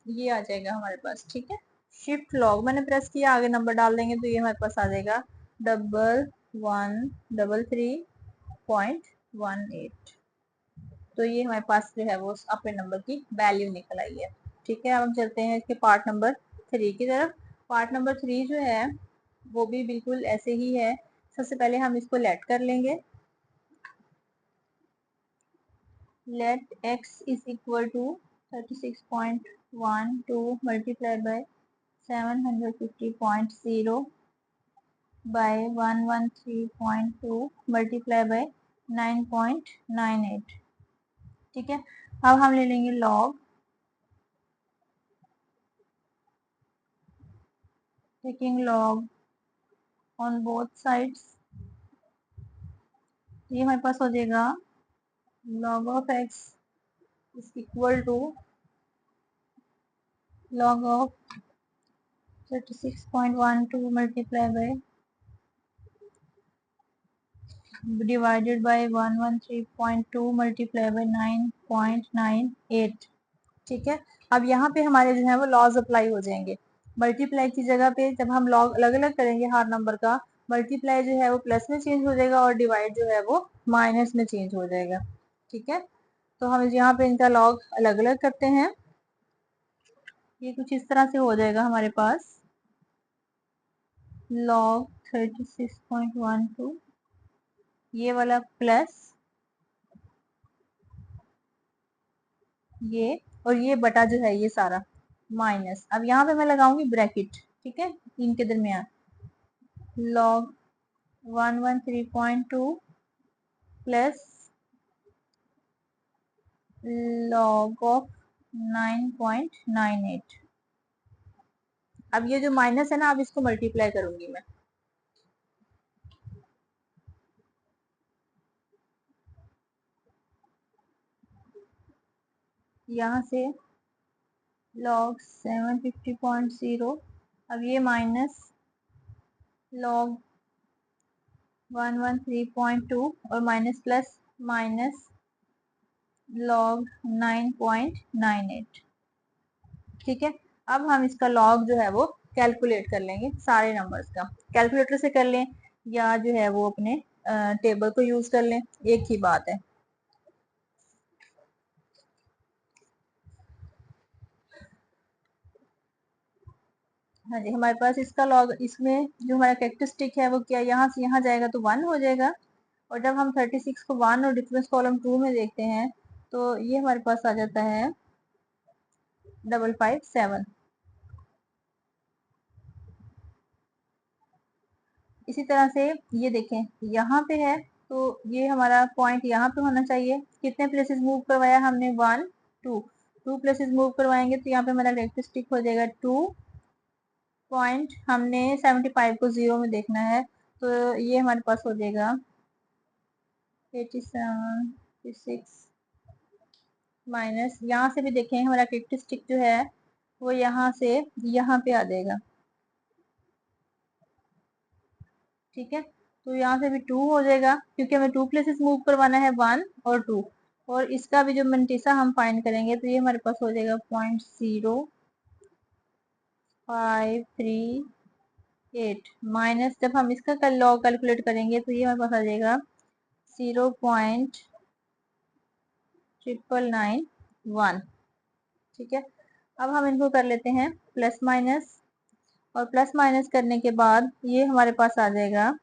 ये आ जाएगा हमारे पास। ठीक है, शिफ्ट लॉग मैंने प्रेस किया, आगे नंबर डाल देंगे तो ये हमारे पास आ जाएगा 1133.18। तो ये हमारे पास जो है वो अपने नंबर की वैल्यू निकल आई है। ठीक है, अब हम चलते हैं इसके पार्ट नंबर 3 की तरफ। पार्ट नंबर 3 जो है वो भी बिल्कुल ऐसे ही है। सबसे पहले हम इसको लेट कर लेंगे, let x is equal to 36.12 multiply by 750.0 by 113.2 multiply by 9.98। ठीक है, अब हम ले लेंगे log, taking log on both sides, ये हमारे पास हो जाएगा log of x is equal to log of 36.12 multiplied by divided by 113.2 multiplied by 9.98। ठीक है, अब यहाँ पे हमारे जो है वो लॉज अप्लाई हो जाएंगे। मल्टीप्लाई की जगह पे जब हम लॉग अलग अलग करेंगे हर नंबर का, मल्टीप्लाई जो है वो प्लस में चेंज हो जाएगा और डिवाइड जो है वो माइनस में चेंज हो जाएगा। ठीक है, तो हम यहाँ पे इनका लॉग अलग अलग करते हैं। ये कुछ इस तरह से हो जाएगा हमारे पास log 36.12 ये वाला प्लस ये और ये बटा जो है ये सारा माइनस। अब यहाँ पे मैं लगाऊंगी ब्रैकेट, ठीक है, इनके दरमियान log 113.2 प्लस log ऑफ 9.98। अब ये जो माइनस है ना, अब इसको मल्टीप्लाई करूंगी मैं। यहाँ से log 750.0, अब ये माइनस log 113.2 और माइनस प्लस माइनस log 9.98। ठीक है, अब हम इसका लॉग जो है वो कैलकुलेट कर लेंगे सारे नंबर्स का। कैलकुलेटर से कर लें या जो है वो अपने टेबल को यूज कर लें, एक ही बात है। हाँ जी, हमारे पास इसका लॉग, इसमें जो हमारा कैरेक्टरिस्टिक है वो क्या, यहाँ से यहाँ जाएगा तो 1 हो जाएगा, और जब हम 36 को 1 और डिफरेंस कॉलम 2 में देखते हैं तो ये हमारे पास आ जाता है 557। इसी तरह से ये देखें, यहाँ पे है तो ये हमारा पॉइंट यहाँ पे होना चाहिए। कितने प्लेसेस मूव करवाया हमने, 1 2, 2 प्लेसेस मूव करवाएंगे तो यहाँ पे हमारा कैरेक्टरिस्टिक हो जाएगा 2 पॉइंट, हमने 75 को 0 में देखना है तो ये हमारे पास हो जाएगा 87 6 माइनस, यहाँ से भी देखें हमारा कैरेक्टरिस्टिक जो है वो यहाँ से यहाँ पे आ जाएगा। ठीक है, तो यहाँ से भी 2 हो जाएगा क्योंकि हमें 2 प्लेसेस मूव करवाना है, 1 और 2, और इसका भी जो मंटीसा हम फाइंड करेंगे तो ये हमारे पास हो जाएगा 0.0538 माइनस, जब हम इसका लॉग कैलकुलेट करेंगे तो ये हमारे पास आ जाएगा 0.991। ठीक है, अब हम इनको कर लेते हैं प्लस माइनस, और प्लस माइनस करने के बाद ये हमारे पास आ जाएगा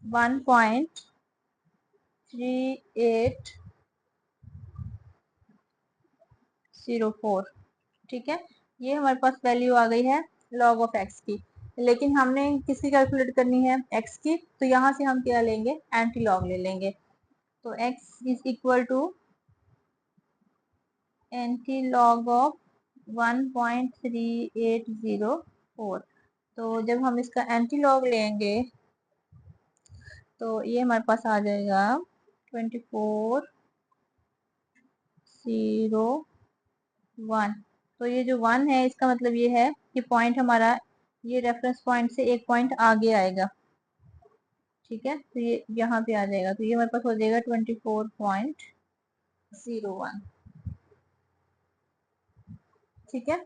1.3804। ठीक है, ये हमारे पास वैल्यू आ गई है log ऑफ x की, लेकिन हमने किसकी कैलकुलेट करनी है, x की, तो यहाँ से हम क्या लेंगे, एंटी लॉग ले लेंगे। तो x is equal to antilog of 1.3804। तो जब हम इसका एंटी लॉग लेंगे तो ये हमारे पास आ जाएगा 2401। तो ये जो 1 है इसका मतलब ये है कि पॉइंट हमारा ये रेफरेंस पॉइंट से एक पॉइंट आगे आएगा। ठीक है, तो ये यहाँ पे आ जाएगा, तो ये हमारे पास हो जाएगा 24.01। ठीक है,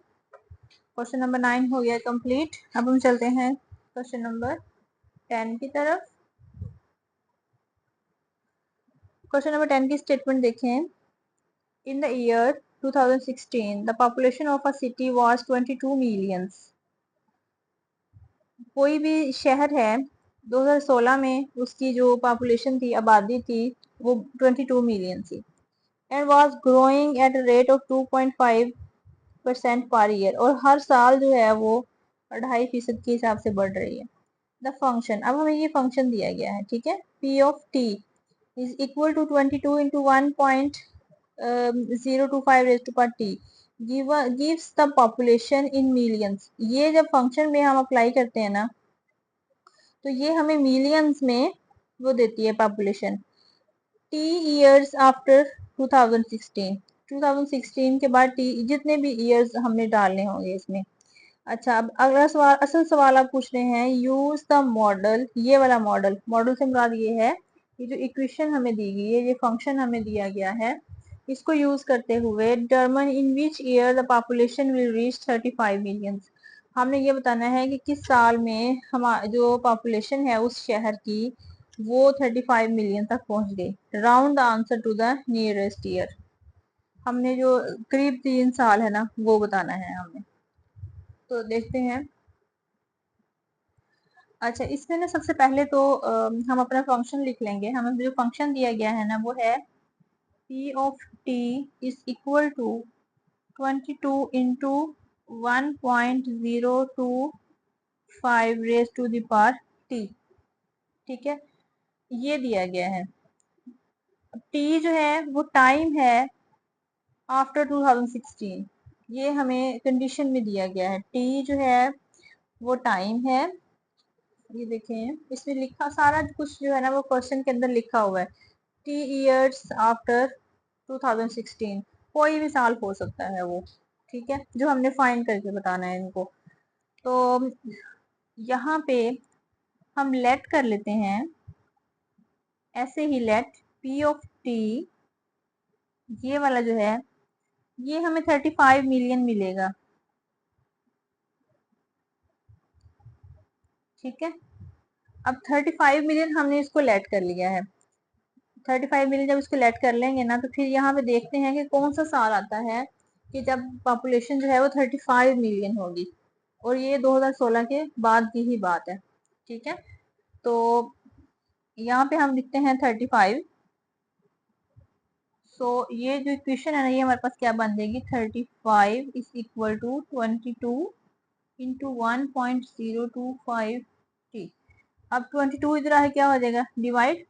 क्वेश्चन नंबर 9 हो गया कंप्लीट। अब हम चलते हैं क्वेश्चन नंबर 10 की तरफ। क्वेश्चन नंबर 10 की स्टेटमेंट देखें। In the year 2016 the population of a city was 22 millions. कोई भी शहर है 2016 में उसकी जो पॉपुलेशन थी, आबादी थी, वो 22 मिलियन थी, and was growing at a rate of 2.5% per year, और हर साल जो है वो 2.5% के हिसाब से बढ़ रही है। द फंक्शन, अब हमें ये फंक्शन दिया गया है, ठीक है, p of t is equal to 22 into 1.025 raise to power t gives the population in millions. ये जब फंक्शन में हम अप्लाई करते हैं ना तो ये हमें मिलियंस में वो देती है पॉपुलेशन। टी ईयर्स आफ्टर 2016, 2016 के बाद जितने भी ईयर्स हमने डालने होंगे इसमें। अच्छा, अब अगला सवाल, असल सवाल आप पूछ रहे हैं, यूज द मॉडल, ये वाला मॉडल, मॉडल से मुराद ये है कि जो इक्वेशन हमें दी गई है, ये फंक्शन हमें दिया गया है, इसको यूज करते हुए determine in which year the population will reach 35 million. हमने ये बताना है कि किस साल में हम जो पॉपुलेशन है उस शहर की वो 35 मिलियन तक पहुंच गई। Round the answer to the nearest year. हमने जो करीब 3 साल है ना वो बताना है हमें। तो देखते हैं। अच्छा, इसमें ना सबसे पहले तो हम अपना फंक्शन लिख लेंगे। हमें जो फंक्शन दिया गया है ना वो है p of t is equal to 22 into 1.025 raise to the power t। ठीक है, ये दिया गया है। t जो है वो टाइम है आफ्टर 2016, ये हमें कंडीशन में दिया गया है। t जो है वो टाइम है। ये देखें, इसमें लिखा सारा कुछ जो है ना वो क्वेश्चन के अंदर लिखा हुआ है। टी इयर्स आफ्टर 2016, कोई भी साल हो सकता है वो। ठीक है, जो हमने फाइंड करके बताना है इनको। तो यहाँ पे हम लेट कर लेते हैं, ऐसे ही लेट पी ऑफ टी, ये वाला जो है ये हमें 35 मिलियन मिलेगा। ठीक है, अब 35 मिलियन हमने इसको लेट कर लिया है। 35 मिलियन जब इसको लेट कर लेंगे ना, तो फिर यहाँ पे देखते हैं कि कौन सा साल आता है कि जब पॉपुलेशन जो है वो 35 मिलियन होगी, और ये 2016 के बाद की ही बात है। ठीक है, तो यहाँ पे हम लिखते हैं 35। सो ये जो इक्वेशन है ना ये हमारे पास क्या बन जाएगी, 35 is equal to 22 into 1.025 t. अब 22 इधर आके क्या हो जाएगा, divide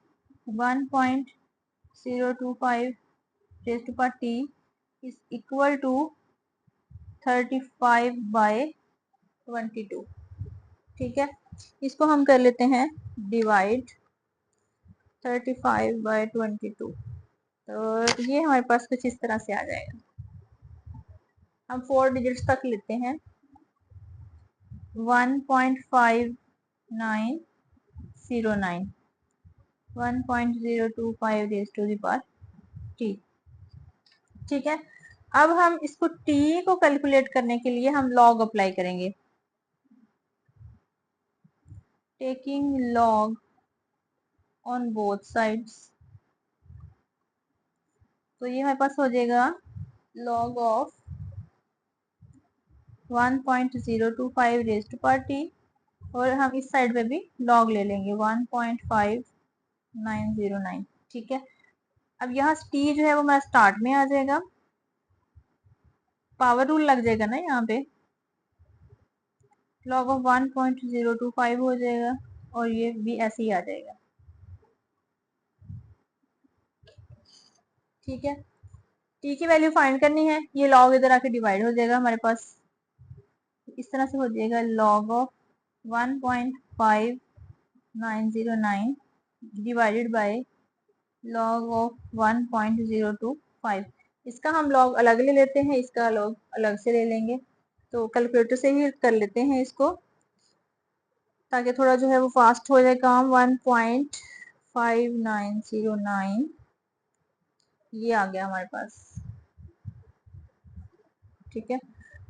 1.025 raise to power t is equal to 35/22। ठीक है, इसको हम कर लेते हैं डिवाइड 35/22। तो ये हमारे पास कुछ इस तरह से आ जाएगा। हम 4 डिजिट्स तक लेते हैं, 1.5909, 1.025 raise to the power t. ठीक है, अब हम इसको t को कैलकुलेट करने के लिए हम लॉग अप्लाई करेंगे। Taking log on both sides, तो ये हमारे पास हो जाएगा log of 1.025 raise to power t, और हम इस साइड पे भी log ले लेंगे 1.5909। ठीक है, अब यहाँ t जो है वो हमारा स्टार्ट में आ जाएगा, पावर रूल लग जाएगा ना यहाँ पे, log ऑफ 1.025 हो जाएगा, और ये भी ऐसे ही आ जाएगा। ठीक है, t की वैल्यू फाइंड करनी है, ये log इधर आके डिवाइड हो जाएगा हमारे पास, इस तरह से हो जाएगा log of 1.5909 divided by log of 1.025। इसका हम log अलग ले लेते हैं, इसका log अलग से ले लेंगे। तो कैलकुलेटर से ही कर लेते हैं इसको, ताकि थोड़ा जो है वो फास्ट हो जाए काम। 1.5909 ये आ गया हमारे पास। ठीक है,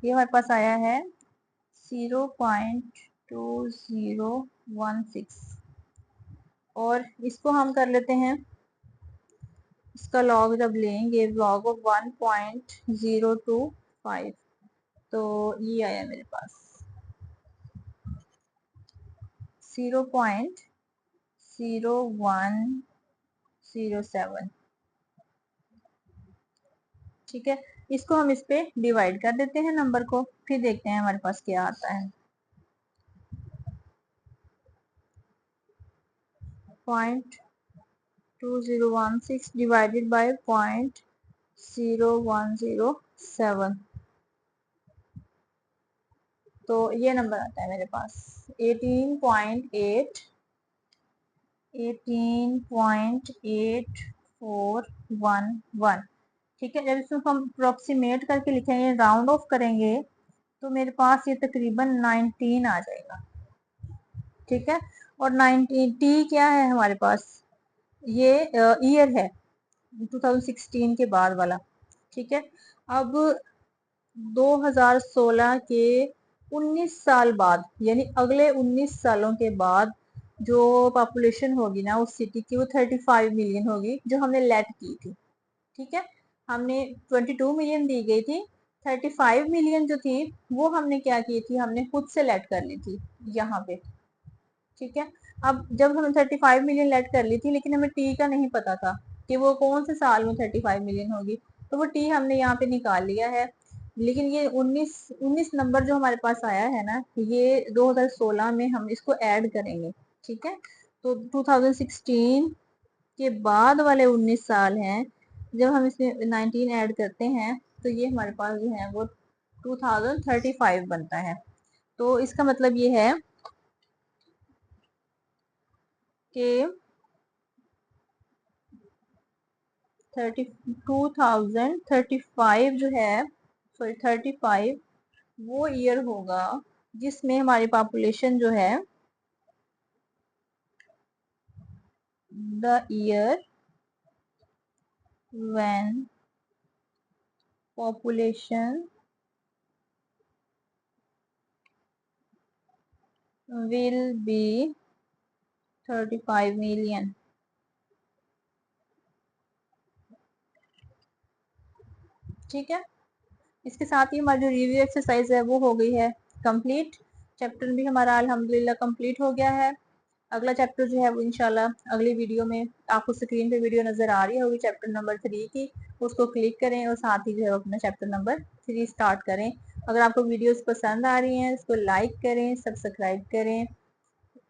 ये हमारे पास आया है 0.2016, और इसको हम कर लेते हैं, इसका log जब लेंगे log ऑफ 1.025, तो ये आया मेरे पास 0.0107। ठीक है, इसको हम इस पे डिवाइड कर देते हैं नंबर को, फिर देखते हैं हमारे पास क्या आता है। 0.2016 डिवाइडेड बाय 0.0107, तो ये नंबर आता है मेरे पास 18.8411। ठीक है, जब इसको हम अप्रोक्सीमेट करके लिखेंगे, राउंड ऑफ करेंगे, तो मेरे पास ये तकरीबन 19 आ जाएगा। ठीक है, और 19 टी क्या है हमारे पास, ये ईयर है 2016 के बाद वाला। ठीक है, अब 2016 के 19 साल बाद, यानी अगले 19 सालों के बाद जो पॉपुलेशन होगी ना उस सिटी की, वो 35 मिलियन होगी, जो हमने लेट की थी। ठीक है, हमने 22 मिलियन दी गई थी, 35 मिलियन जो थी वो हमने क्या की थी, हमने खुद से लेट कर ली थी यहाँ पे। ठीक है, अब जब हमने 35 मिलियन लेट कर ली थी, लेकिन हमें टी का नहीं पता था कि वो कौन से साल में 35 मिलियन होगी, तो वो टी हमने यहाँ पे निकाल लिया है। लेकिन ये 19 नंबर जो हमारे पास आया है ना, ये 2016 में हम इसको ऐड करेंगे। ठीक है, तो 2016 के बाद वाले 19 साल हैं, जब हम इसमें 19 ऐड करते हैं, तो ये हमारे पास जो है वो 2035 बनता है। तो इसका मतलब ये है कि 2035 जो है, सॉरी 35 वो ईयर होगा जिसमें हमारी पॉपुलेशन जो है, the year when population will be 35 million. ठीक है, इसके साथ ही हमारी जो रिव्यू एक्सरसाइज है वो हो गई है कंप्लीट। चैप्टर भी हमारा अल्हम्दुलिल्लाह कंप्लीट हो गया है। अगला चैप्टर जो है वो इंशाल्लाह अगली वीडियो में, आपको स्क्रीन पे वीडियो नजर आ रही होगी चैप्टर नंबर 3 की, उसको क्लिक करें और साथ ही जो है अपना चैप्टर नंबर 3 स्टार्ट करें। अगर आपको वीडियोस पसंद आ रही हैं इसको लाइक करें, सब्सक्राइब करें,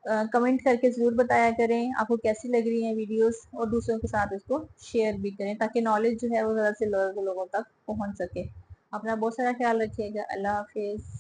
कमेंट करके ज़रूर बताया करें आपको कैसी लग रही हैं वीडियोस, और दूसरों के साथ इसको शेयर भी करें ताकि नॉलेज जो है वो ज़्यादा से लोगों तक पहुंच सके। अपना बहुत सारा ख्याल रखिएगा। अल्लाह हाफिज़।